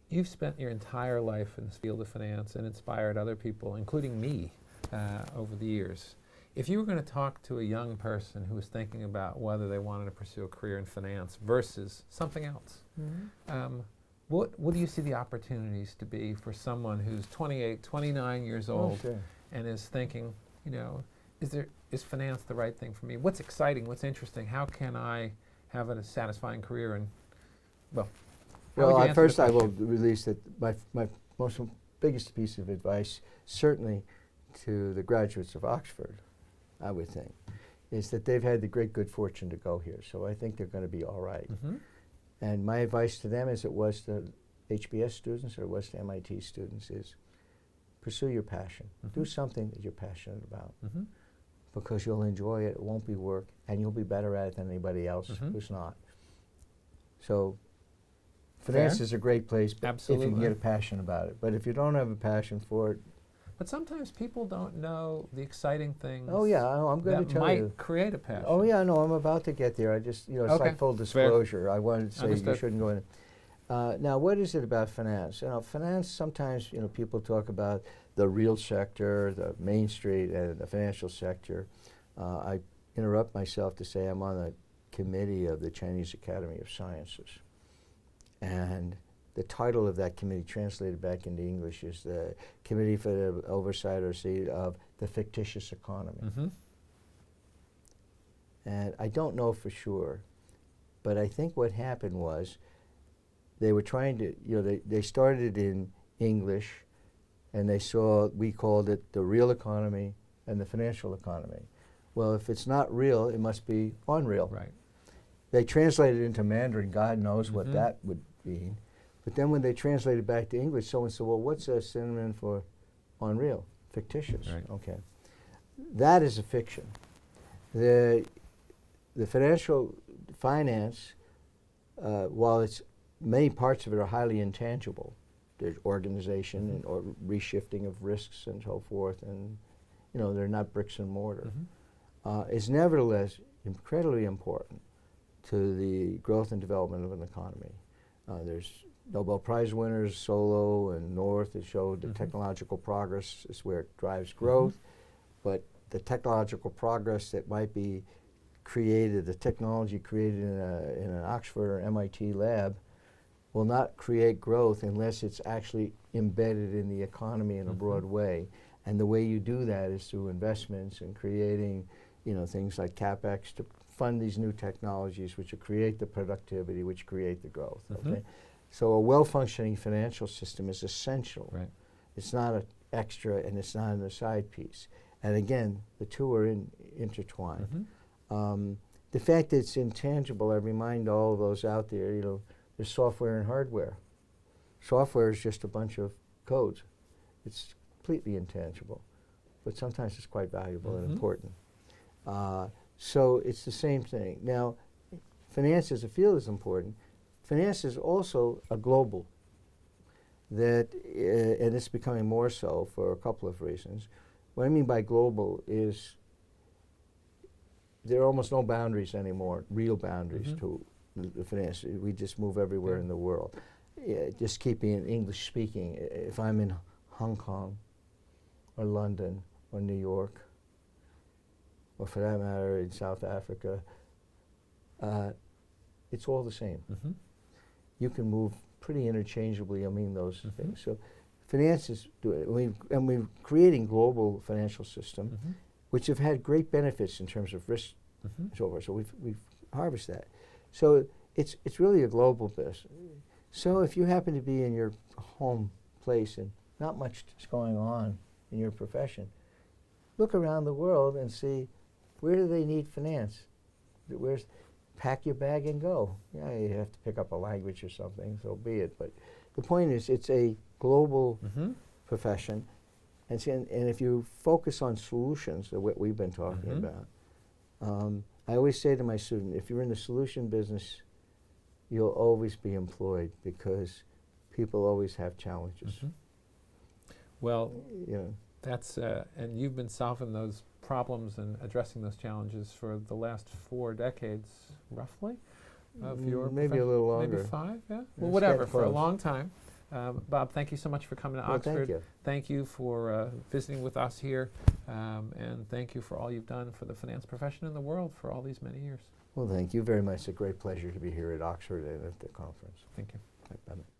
you've spent your entire life in this field of finance and inspired other people, including me, over the years. If you were going to talk to a young person who was thinking about whether they wanted to pursue a career in finance versus something else, what do you see the opportunities to be for someone who's 28, 29 years old and is thinking, you know, is finance the right thing for me? What's exciting? What's interesting? How can I have a satisfying career? And first I will release that my most biggest piece of advice, certainly to the graduates of Oxford, I would think, is that they've had the great good fortune to go here. So I think they're going to be all right. And my advice to them, as it was to HBS students or it was to MIT students, is pursue your passion. Do something that you're passionate about because you'll enjoy it. It won't be work, and you'll be better at it than anybody else who's not. So finance is a great place if you can get a passion about it. But if you don't have a passion for it, but sometimes people don't know the exciting things. Oh yeah, I'm going to tell you. That might create a passion. Oh yeah, no, I'm about to get there. I just, you know, it's like full disclosure. Fair. I wanted to say you shouldn't go in. Now, what is it about finance? You know, finance, sometimes, you know, people talk about the real sector, the Main Street, and the financial sector. I interrupt myself to say I'm on the committee of the Chinese Academy of Sciences. And the title of that committee, translated back into English, is the Committee for the Oversight or Seat of the Fictitious Economy. And I don't know for sure, but I think what happened was they were trying to, you know, they started in English, and they saw, we called it the real economy and the financial economy. Well, if it's not real, it must be unreal. Right. They translated it into Mandarin. God knows what that would mean. But then when they translated back to English, someone said, well, what's a synonym for unreal? Fictitious. Right. Okay. That is a fiction. The financial finance, while it's many parts of it are highly intangible, there's organization and or reshifting of risks and so forth, and you know, they're not bricks and mortar, is nevertheless incredibly important to the growth and development of an economy. There's Nobel Prize winners, Solow and North, that showed that technological progress is where it drives growth, but the technological progress that might be created, the technology created in an Oxford or MIT lab, will not create growth unless it's actually embedded in the economy in a broad way. And the way you do that is through investments and creating, you know, things like CapEx to fund these new technologies which will create the productivity, which create the growth. Okay? So a well-functioning financial system is essential. Right. It's not an extra and it's not an aside piece. And again, the two are intertwined. The fact that it's intangible, I remind all of those out there, you know, there's software and hardware. Software is just a bunch of codes. It's completely intangible, but sometimes it's quite valuable and important. So it's the same thing. Now, finance as a field is important. Finance is also a global, that, and it's becoming more so for a couple of reasons. What I mean by global is there are almost no boundaries anymore, real boundaries to the finance. We just move everywhere in the world. Just keeping it English speaking, if I'm in Hong Kong or London or New York, or for that matter in South Africa, it's all the same. You can move pretty interchangeably among those things. So finance is doing, and we're creating global financial system, which have had great benefits in terms of risk and so forth. So we've harvested that. So it's really a global business. So if you happen to be in your home place and not much is going on in your profession, look around the world and see, where do they need finance? Pack your bag and go. Yeah, you have to pick up a language or something, so be it. But the point is, it's a global profession. And if you focus on solutions, what we've been talking about, I always say to my student, if you're in the solution business, you'll always be employed because people always have challenges. Well, that's, and you've been solving those problems and addressing those challenges for the last 4 decades, roughly, of your maybe a little longer. Maybe 5, yeah? Well, whatever, for a long time. Bob, thank you so much for coming to Well, Oxford. thank you. Thank you for visiting with us here, and thank you for all you've done for the finance profession in the world for all these many years. Well, thank you very much. It's a great pleasure to be here at Oxford and at the conference. Thank you. Bye-bye.